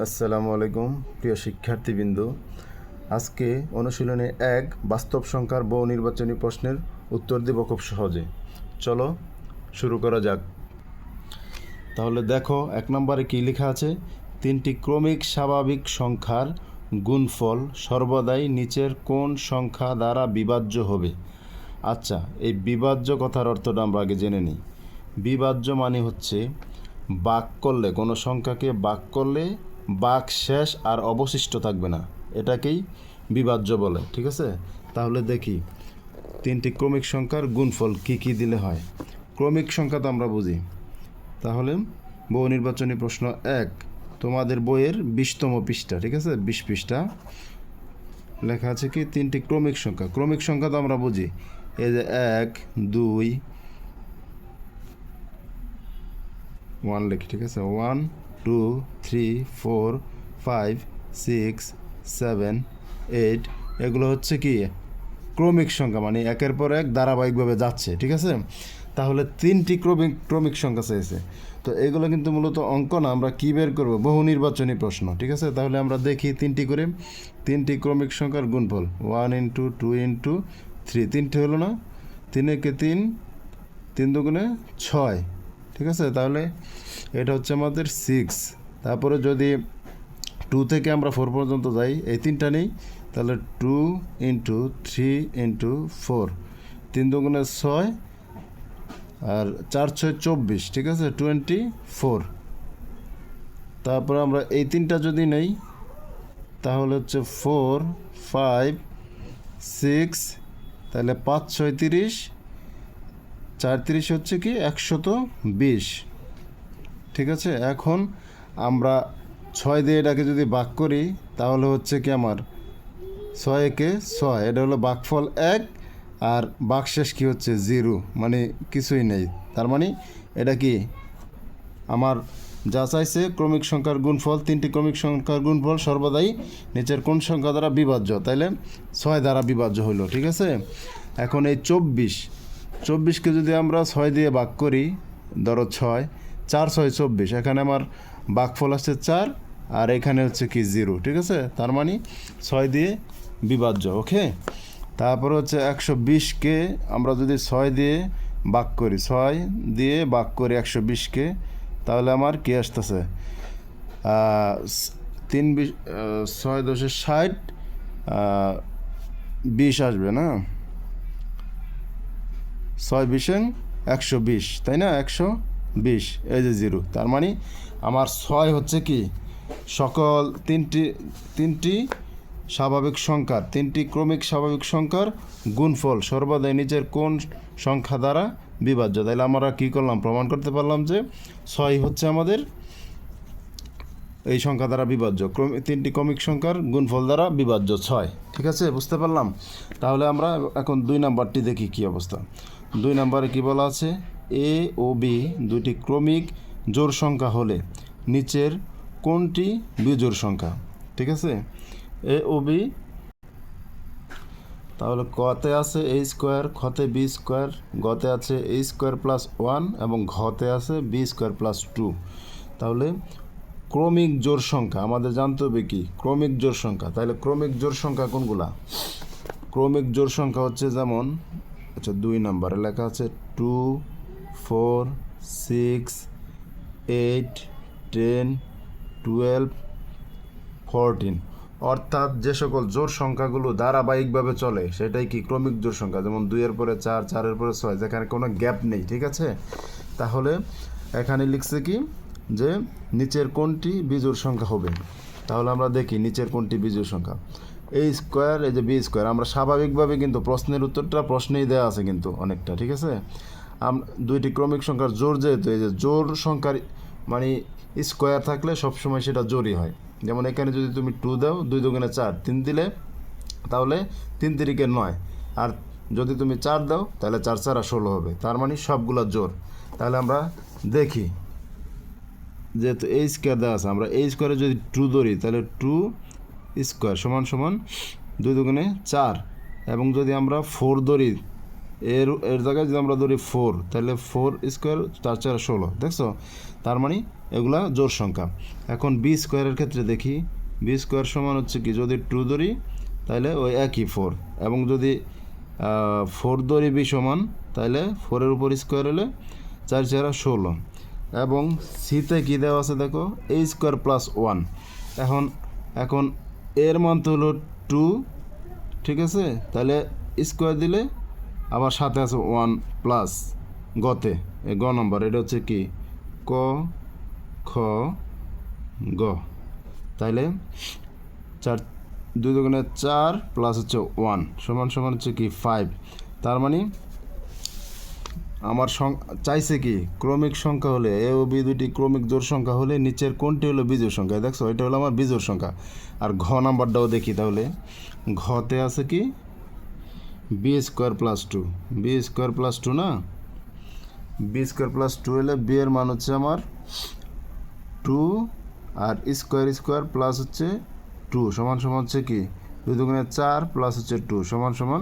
আসসালামু আলাইকুম প্রিয় শিক্ষার্থীবৃন্দ। আজকে অনুশীলনে এক বাস্তব সংখ্যার বহু নির্বাচনী প্রশ্নের উত্তর দেব খুব সহজে। চলো শুরু করা যাক। তাহলে দেখো, এক নম্বরে কী লেখা আছে? তিনটি ক্রমিক স্বাভাবিক সংখ্যার গুণফল সর্বদাই নিচের কোন সংখ্যা দ্বারা বিভাজ্য হবে? আচ্ছা, এই বিভাজ্য কথার অর্থটা আমরা আগে জেনে নিই। বিভাজ্য মানে হচ্ছে ভাগ করলে, কোনো সংখ্যাকে ভাগ করলে ভাগ শেষ আর অবশিষ্ট থাকবে না, এটাকেই বিভাজ্য বলে। ঠিক আছে, তাহলে দেখি তিনটি ক্রমিক সংখ্যার গুণফল কি কি দিলে হয়। ক্রমিক সংখ্যা তো আমরা বুঝি। তাহলে বহু নির্বাচনী প্রশ্ন এক, তোমাদের বইয়ের 20তম পৃষ্ঠা, ঠিক আছে, 20 পৃষ্ঠা লেখা আছে কি তিনটি ক্রমিক সংখ্যা। ক্রমিক সংখ্যা তো আমরা বুঝি, এই যে 1 2 1 লিখি, ঠিক আছে, 1 2 3 4 5 6 7 8, এগুলো হচ্ছে কি ক্রমিক সংখ্যা, মানে একের পর এক ধারাবাহিকভাবে যাচ্ছে। ঠিক আছে, তাহলে তিনটি ক্রমিক সংখ্যা চেয়েছে। তো এগুলো কিন্তু মূলত অঙ্ক না, আমরা কী বের করবো? বহু নির্বাচনী প্রশ্ন। ঠিক আছে, তাহলে আমরা দেখি তিনটি ক্রমিক সংখ্যার গুণফল 1 × 2 × 3, তিনটে হলো না, 3 একে 3, 3 দুগুণে 6। ঠিক আছে, তাহলে এটা হচ্ছে আমাদের 6। তারপরে যদি 2 থেকে আমরা 4 পর্যন্ত যাই, এই তিনটা নেই, তাহলে 2 × 3 × 4, 3 দুগুণে 6 আর 4 6 24, ঠিক আছে, 24। তারপরে আমরা এই তিনটা যদি নেই, তাহলে হচ্ছে 4 5 6, তাহলে 5 6 30, 4 30 হচ্ছে কি 120। ঠিক আছে, এখন আমরা 6 দিয়ে এটাকে যদি ভাগ করি, তাহলে হচ্ছে কি আমার 6 একে 6, এটা হলো ভাগফল 1, আর ভাগশেষ কি হচ্ছে 0, মানে কিছুই নেই। তার মানে এটা কি আমার যা চাইছে ক্রমিক সংখ্যার গুণফল, তিনটি ক্রমিক সংখ্যার গুণফল সর্বদাই নিচের কোন সংখ্যা দ্বারা বিভাজ্য, তাইলে 6 দ্বারা বিভাজ্য হইল। ঠিক আছে, এখন এই 24কে যদি আমরা 6 দিয়ে ভাগ করি, ধরো 6 4 6 24, এখানে আমার ভাগফল আসছে 4, আর এখানে হচ্ছে কি 0। ঠিক আছে, তার মানে 6 দিয়ে বিভাজ্য। ওকে, তারপর হচ্ছে 120কে আমরা যদি 6 দিয়ে ভাগ করি, 6 দিয়ে ভাগ করি 120কে, তাহলে আমার কি আসতেছে 3 6 10 60, 20 আসবে না, 6 20 120, তাই না, 120, এই যে 0। তার মানে আমার 6 হচ্ছে কি সকল তিনটি স্বাভাবিক সংখ্যার, তিনটি ক্রমিক স্বাভাবিক সংখ্যার গুণফল সর্বদাই নিচের কোন সংখ্যা দ্বারা বিভাজ্য। তাহলে আমরা কী করলাম? প্রমাণ করতে পারলাম যে 6 হচ্ছে আমাদের এই সংখ্যা দ্বারা বিভাজ্য, তিনটি ক্রমিক সংখ্যার গুণফল দ্বারা বিভাজ্য 6। ঠিক আছে, বুঝতে পারলাম। তাহলে আমরা এখন 2 নাম্বারটি দেখি কি অবস্থা। 2 নাম্বারে কী বলা আছে? এ ও বি দুটি ক্রমিক জোড় সংখ্যা হলে নিচের কোনটি বিজোড় সংখ্যা? ঠিক আছে, এ ও বি, তাহলে কতে আছে এ স্কোয়ার, খতে বি স্কোয়ার, গতে আছে এ স্কোয়ার প্লাস 1 এবং ঘতে আছে বি স্কোয়ার প্লাস 2। তাহলে ক্রমিক জোড় সংখ্যা আমাদের জানতে হবে কি? ক্রমিক জোড় সংখ্যা। তাহলে ক্রমিক জোড় সংখ্যা কোনগুলা? ক্রমিক জোড় সংখ্যা হচ্ছে যেমন, আচ্ছা 2 নম্বরে লেখা আছে 2 4 6 8 10 12 14, অর্থাৎ যে সকল জোড় সংখ্যাগুলো ধারাবাহিকভাবে চলে সেটাই কি ক্রমিক জোড় সংখ্যা। যেমন 2-এর পরে 4, 4-এর পরে 6, যেখানে কোনো গ্যাপ নেই। ঠিক আছে, তাহলে এখানে লিখছে কি যে নিচের কোনটি বিজোড় সংখ্যা হবে। তাহলে আমরা দেখি নিচের কোনটি বিজোড় সংখ্যা। এ স্কোয়ার, এই যে বি স্কোয়ার, আমরা স্বাভাবিকভাবে কিন্তু প্রশ্নের উত্তরটা প্রশ্নেই দেওয়া আছে কিন্তু অনেকটা। ঠিক আছে, দুইটি ক্রমিক সংখ্যার জোড়, যেহেতু এই যে জোড় সংখ্যার মানে স্কোয়ার থাকলে সবসময় সেটা জোড়ই হয়। যেমন এখানে যদি তুমি 2 দাও, 2 দুগুণে 4, 3 দিলে তাহলে 3 তিরিকে 9, আর যদি তুমি 4 দাও তাহলে 4 4 16 হবে। তার মানে সবগুলো জোড়। তাহলে আমরা দেখি, যেহেতু এই স্কোয়ার দেওয়া আছে, আমরা এই স্কোয়ারে যদি 2 ধরি, তাহলে 2 স্কোয়ার সমান সমান 2 দুগুণে 4, এবং যদি আমরা 4 ধরি, এর জায়গায় যদি আমরা ধরি 4, তাহলে 4 স্কোয়ার 4 4 16, দেখছো? তার মানে এগুলা জোড় সংখ্যা। এখন বি স্কোয়ারের ক্ষেত্রে দেখি, বি স্কোয়ার সমান হচ্ছে কি, যদি 2 ধরি তাহলে ওই একই 4, এবং যদি 4 ধরি বি সমান, তাহলে 4-এর উপর স্কোয়ার হলে 4 4 16। এবং সিতে কী দেওয়া আছে দেখো, এ স্কোয়ার প্লাস 1। এখন এর মান তো হলো 2, ঠিক আছে, তাহলে স্কোয়ার দিলে আবার সাথে আছে 1 প্লাস গতে, গ নম্বর, এটা হচ্ছে কি ক খ গ। তাইলে 4 2 দুগুণে 4 প্লাস হচ্ছে 1 সমান সমান হচ্ছে কি 5। তার মানে আমার চাইছে কি ক্রমিক সংখ্যা হলে, এ ও বি দুটি ক্রমিক জোড় সংখ্যা হলে নিচের কোনটি হলো বিজোড় সংখ্যা। দেখছো, এটা হলো আমার বিজোড় সংখ্যা। আর ঘ নাম্বারটাও দেখি, তাহলে ঘতে আছে কি B square plus 2, B square plus 2 না, বি স্কোয়ার প্লাস 2 হলে বি এর মান হচ্ছে আমার 2, আর স্কোয়ার স্কোয়ার প্লাস হচ্ছে 2 সমান সমান হচ্ছে কি 2 দুগুণে 4 প্লাস হচ্ছে 2 সমান সমান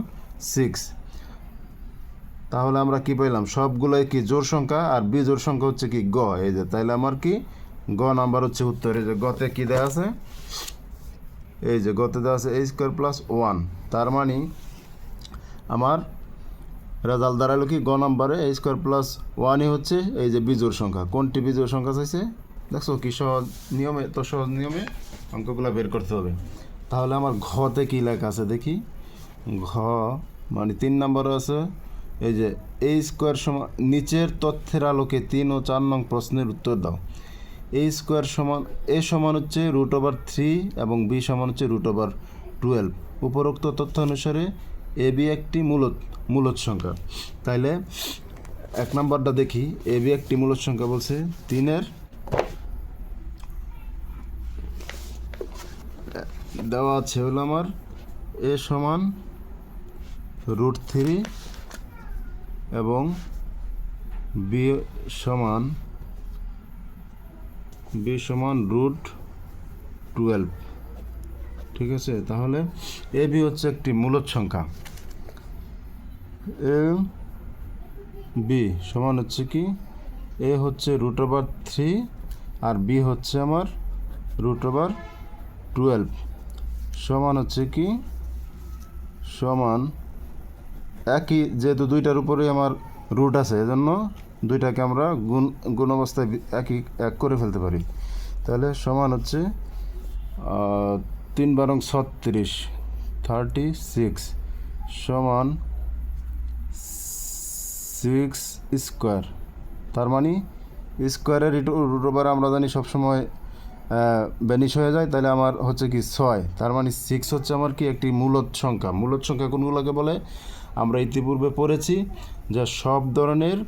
6। তাহলে আমরা কি পাইলাম, সবগুলোই কি জোড় সংখ্যা, আর বিজোড় সংখ্যা হচ্ছে কি গ। এই যে তাইলে আমার কি গ নাম্বার হচ্ছে উত্তর। এই যে গতে কি দেওয়া আছে, এই যে গতে দেওয়া আছে এ স্কোয়ার প্লাস 1। তার মানে আমার রেজাল্ট দাঁড়ালো কি গ নাম্বারে এ স্কোয়ার প্লাস 1ই হচ্ছে এই যে বিজোড় সংখ্যা। কোনটি বিজোড় সংখ্যা চাইছে, দেখছো কি সহজ নিয়মে, তো সহজ নিয়মে অঙ্কগুলো বের করতে হবে। তাহলে আমার ঘতে কি লেখা আছে দেখি, ঘ মানে 3 নম্বরে আছে এই যে এ স্কোয়ার সমান, নিচের তথ্যের আলোকে 3 ও 4 নং প্রশ্নের উত্তর দাও। এ স্কোয়ার সমান, এ সমান হচ্ছে √3 এবং বি সমান হচ্ছে √12। উপরোক্ত তথ্য অনুসারে এ বি একটি মূলদ সংখ্যা। তাইলে 1 নম্বরটা দেখি, এ বি একটি মূলদ সংখ্যা বলছে, 3-এর দেওয়া আছে হলো আমার এ সমান √3 এবং বি সমান √12, ঠিক আছে। তাহলে এ বি হচ্ছে একটি মূলদ সংখ্যা। এ বি সমান হচ্ছে কি, এ হচ্ছে √3 আর বি হচ্ছে আমার √12 সমান হচ্ছে কি, সমান একই, যেহেতু দুইটার উপরেই আমার রুট আছে এজন্য দুইটাকে আমরা গুণ অবস্থায় একই এক করে ফেলতে পারি। তাহলে সমান হচ্ছে 3 বারং 36 সমান 6 স্কোয়ার। তার মানে স্কোয়ারের √, আমরা জানি সবসময় বেনিশ হয়ে যায়, তাহলে আমার হচ্ছে কি 6। তার মানে 6 হচ্ছে আমার কি একটি মূলদ সংখ্যা। মূলদ সংখ্যা কোনগুলোকে বলে, আমরা ইতিপূর্বে পড়েছি যে সব ধরনের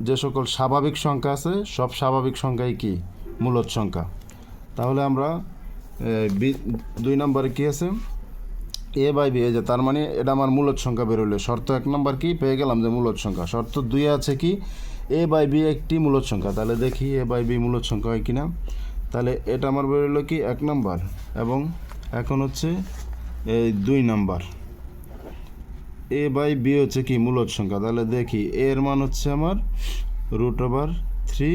যে সকল স্বাভাবিক সংখ্যা আছে, সব স্বাভাবিক সংখ্যাই কি মূলদ সংখ্যা। তাহলে আমরা 2 নম্বরে কি আছে এ বাই বি, এই যে তার মানে এটা আমার মূলদ সংখ্যা বেরোলে। শর্ত 1 নম্বর কি পেয়ে গেলাম যে মূলদ সংখ্যা। শর্ত 2 আছে কি এ বাই বি একটি মূলদ সংখ্যা। তাহলে দেখি এ বাই বি মূলদ সংখ্যা হয় কিনা। তাহলে এটা আমার বেরোলো কি 1 নম্বর, এবং এখন হচ্ছে এই 2 নম্বর, এ বাই বি হচ্ছে কি মূলদ সংখ্যা। তাহলে দেখি এর মান হচ্ছে আমার √3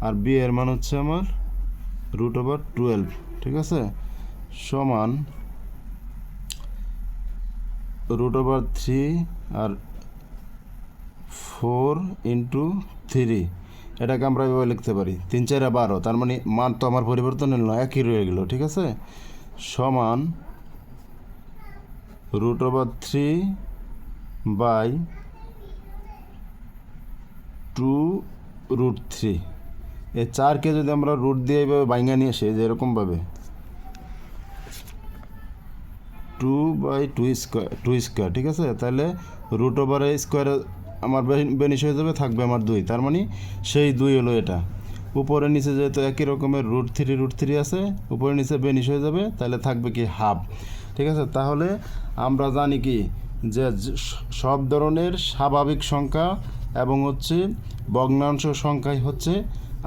আর বি এর মান হচ্ছে আমার √12, ঠিক আছে, সমান √3 আর 4 × 3। এটাকে আমরা এভাবে লিখতে পারি 3 4 12। তার মানে মান তো আমার পরিবর্তন হলো না, একই রয়ে গেল, ঠিক আছে, সমান √3 বাই 2√3। এই 4কে যদি আমরা রুট দিয়ে এইভাবে বাইঙ্গা নিয়ে আসি, যে এরকমভাবে 2/2 স্কোয়ার, ঠিক আছে, তাহলে √এ স্কোয়ারে আমার বেনিশ হয়ে যাবে, থাকবে আমার 2। তার মানে সেই 2 হলো এটা। উপরে নিচে যেহেতু একই রকমের √3 আছে, উপরে নিচে বেনিশ হয়ে যাবে, তাহলে থাকবে কি হাফ, ঠিক আছে। তাহলে আমরা জানি কি যে সব ধরনের স্বাভাবিক সংখ্যা এবং হচ্ছে ভগ্নাংশ সংখ্যাই হচ্ছে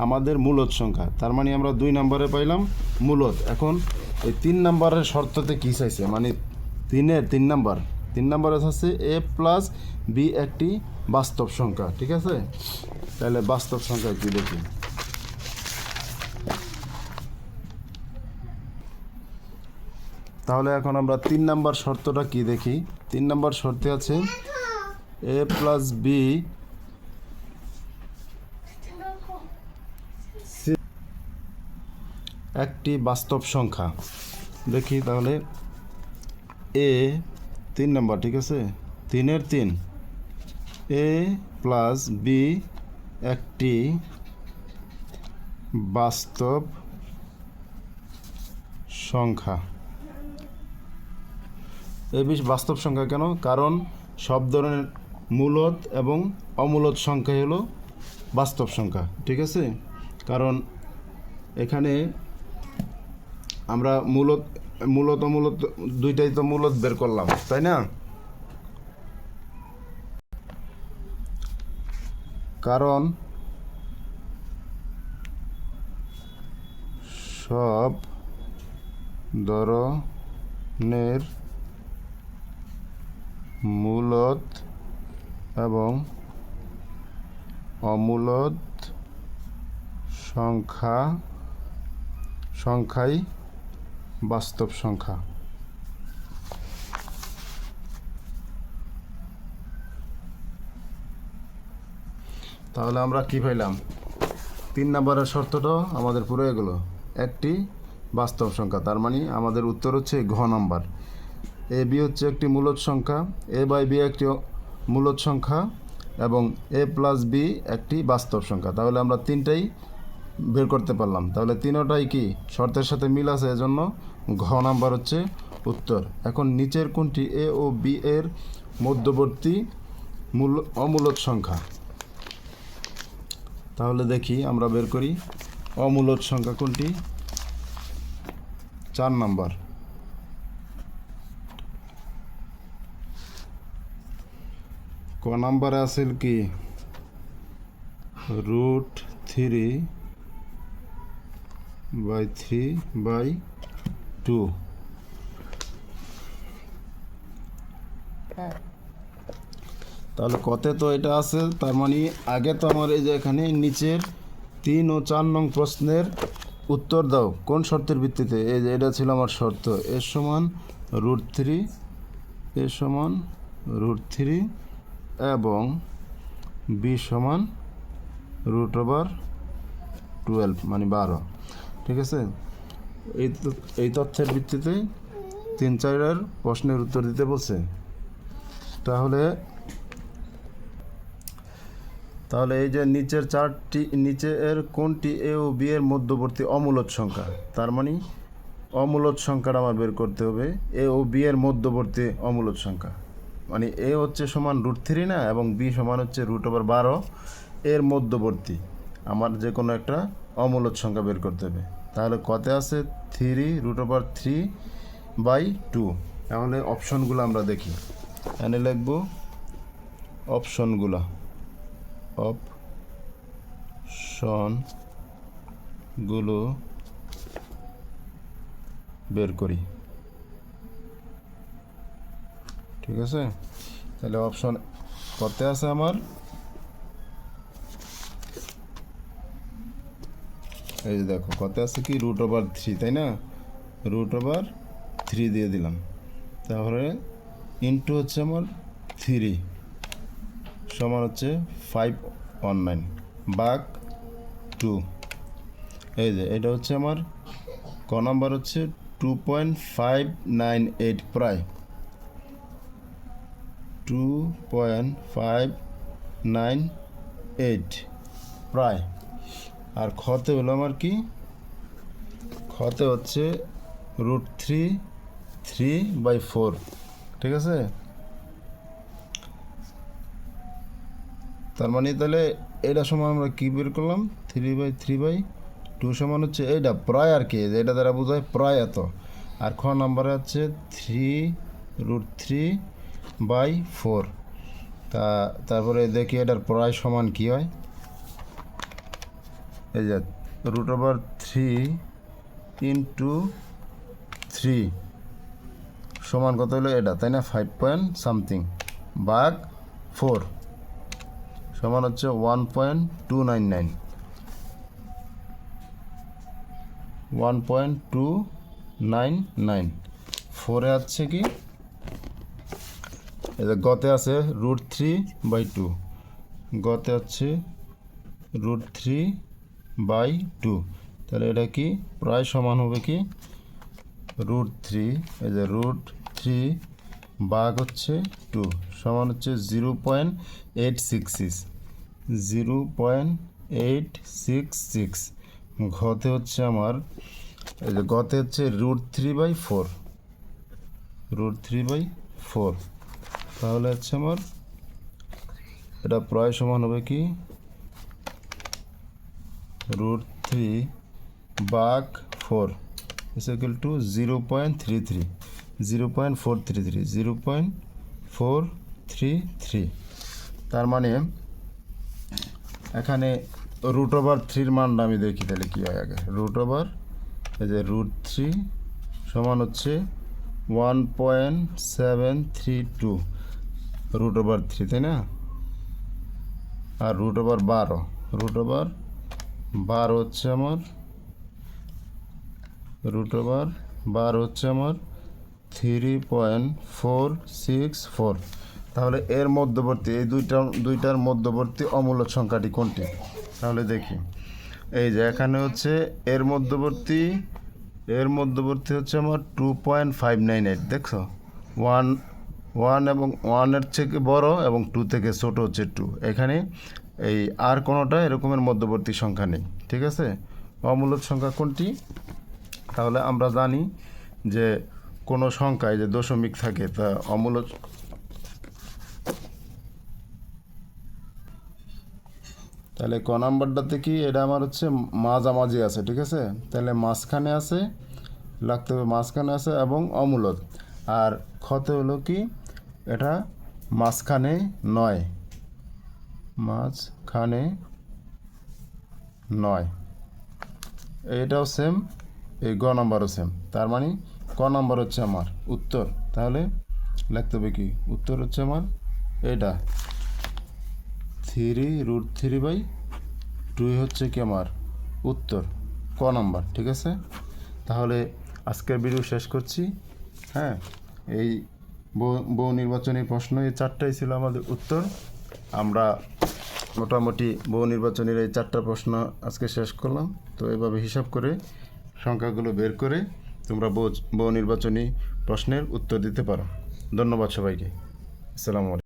আমাদের মূলদ সংখ্যা। তার মানে আমরা 2 নম্বরে পাইলাম মূলদ। এখন এই 3 নম্বরের শর্ততে কী চাইছে, মানে 3 নম্বরে হচ্ছে এ প্লাস বি একটি বাস্তব সংখ্যা, ঠিক আছে। তাহলে বাস্তব সংখ্যা কি দেখি, তাহলে এখন আমরা 3 নাম্বার শর্তটা কি দেখি। 3 নাম্বার শর্তে আছে a প্লাস বি একটি বাস্তব সংখ্যা। দেখি তাহলে এ 3 নাম্বার, ঠিক আছে, 3-এর 3, এ প্লাস বি একটি বাস্তব সংখ্যা। এই বাস্তব সংখ্যা কেন? কারণ সব ধরনের মূলদ এবং অমূলদ সংখ্যা হলো বাস্তব সংখ্যা, ঠিক আছে। কারণ এখানে আমরা মূলত অমূলত দুইটাই তো মূলদ বের করলাম, তাই না? কারণ সব ধরনের মূলদ এবং অমূলদ সংখ্যাই বাস্তব সংখ্যা। তাহলে আমরা কি পাইলাম? 3 নম্বরের শর্তটা আমাদের পুরো এগুলো একটি বাস্তব সংখ্যা, তার মানে আমাদের উত্তর হচ্ছে ঘ নাম্বার। এ বি হচ্ছে একটি মূলদ সংখ্যা, এ বাই বি একটি মূলদ সংখ্যা এবং এ প্লাস বি একটি বাস্তব সংখ্যা। তাহলে আমরা 3টাই বের করতে পারলাম। তাহলে 3টাই কি শর্তের সাথে মিল আছে, এজন্য ঘ নাম্বার হচ্ছে উত্তর। এখন নিচের কোনটি এ ও বি এর মধ্যবর্তী অমূলদ সংখ্যা? তাহলে দেখি আমরা বের করি অমূলদ সংখ্যা কোনটি। 4 নাম্বার। ক নাম্বারে আছে কি √3/3/2। তাহলে কতে তো এটা আছে, তার মানে আগে তো আমার এই যে এখানে নিচের 3 ও 4 নং প্রশ্নের উত্তর দাও কোন শর্তের ভিত্তিতে। এই যে এটা ছিল আমার শর্ত, এ সমান √3 এবং বি সমান √12 মানে 12, ঠিক আছে। এই তথ্যের ভিত্তিতে 3-4 প্রশ্নের উত্তর দিতে বলছে। তাহলে এই যে নিচের 4টি, নিচে এর কোনটি এ ও বি এর মধ্যবর্তী অমূলদ সংখ্যা? তার মানে অমূলদ সংখ্যাটা আমার বের করতে হবে, এ ও বি এর মধ্যবর্তী অমূলদ সংখ্যা। মানে এ হচ্ছে সমান √3 না, এবং বি সমান হচ্ছে √12 এর মধ্যবর্তী আমার যে কোনো একটা অমূলদ সংখ্যা বের করতে হবে। তাহলে কত আছে 3√3/2। তাহলে অপশনগুলো আমরা দেখি, এখানে লিখব অপশনগুলো বের করি, ঠিক আছে। তাহলে অপশন কত আছে আমার, এই যে দেখো কত আছে কি √3, তাই না? √3 দিয়ে দিলাম। তাহলে ইন্টু হচ্ছে আমার 3 সমান হচ্ছে 519 ভাগ 2। এই যে এটা হচ্ছে আমার ক নাম্বার হচ্ছে 2.598, প্রায় 2.598 প্রায়। আর খতে হলো আমার কি, খতে হচ্ছে √3/4, ঠিক আছে। তার মানে তাহলে এটা সমান আমরা কী বের করলাম, 3/3/2 সমান হচ্ছে এইটা প্রায়, আর কি এটা দ্বারা বোঝায় প্রায় এত। আর খ নাম্বারে হচ্ছে 3√3/4। তারপরে দেখি এটার প্রায় সমান কি হয়, এই যে √3 × 3 সমান কত হলো এটা, তাই না? 5 ভাগ 4 সমান হচ্ছে 1.299। 4-এ আছে কি, এই যে গতে আছে √3/2, গতে আছে √3/2, তাহলে এটা কি প্রায় সমান হবে কি √3, এই যে √3 ভাগ হচ্ছে 2 সমান হচ্ছে 0.866, 0.866। ঘতে হচ্ছে আমার, এই যে গতে হচ্ছে √3/4, √3/4, তাহলে হচ্ছে আমার এটা প্রায় সমান হবে কি √3 ভাগ 4 is equal to 0.33, 0.433, 0.433। তার মানে এখানে √3 মানটা আমি দেখি তাহলে কী হয় আগে। এই যে √3 সমান হচ্ছে 1.732 √3, তাই না? আর √12 হচ্ছে আমার হচ্ছে আমার 3.464। তাহলে এর মধ্যবর্তী, এই দুইটার মধ্যবর্তী অমূলদ সংখ্যাটি কোনটি? তাহলে দেখি, এই যে এখানে হচ্ছে এর মধ্যবর্তী হচ্ছে আমার 2.598, দেখছো? 1 এবং 1-এর থেকে বড় এবং 2 থেকে ছোট হচ্ছে 2। এখানে এই আর কোনোটা এরকমের মধ্যবর্তী সংখ্যা নেই, ঠিক আছে? অমূলদ সংখ্যা কোনটি? তাহলে আমরা জানি যে কোনো সংখ্যায় যে দশমিক থাকে তা অমূলদ। তাহলে ক নাম্বারটাতে কি, এটা আমার হচ্ছে মাঝামাঝি আছে, ঠিক আছে? তাহলে মাঝখানে আছে, লাগতে হবে মাঝখানে আছে এবং অমূলদ। আর খতে হলো কি, এটা মাঝখানে নয়, মাঝখানে নয়। এটাও সেম, এই গ নাম্বারও সেম। তার মানে ক নাম্বার হচ্ছে আমার উত্তর। তাহলে লিখতে হবে কি, উত্তর হচ্ছে আমার এটা 3√3/2 হচ্ছে কি আমার উত্তর, ক নাম্বার, ঠিক আছে? তাহলে আজকের ভিডিও শেষ করছি। হ্যাঁ, এই বহু নির্বাচনী প্রশ্ন এই 4টাই ছিল আমাদের উত্তর। আমরা মোটামুটি বহু নির্বাচনীর এই 4টা প্রশ্ন আজকে শেষ করলাম। তো এভাবে হিসাব করে সংখ্যাগুলো বের করে তোমরা বহু নির্বাচনী প্রশ্নের উত্তর দিতে পারো। ধন্যবাদ সবাইকে। আসসালামু আলাইকুম।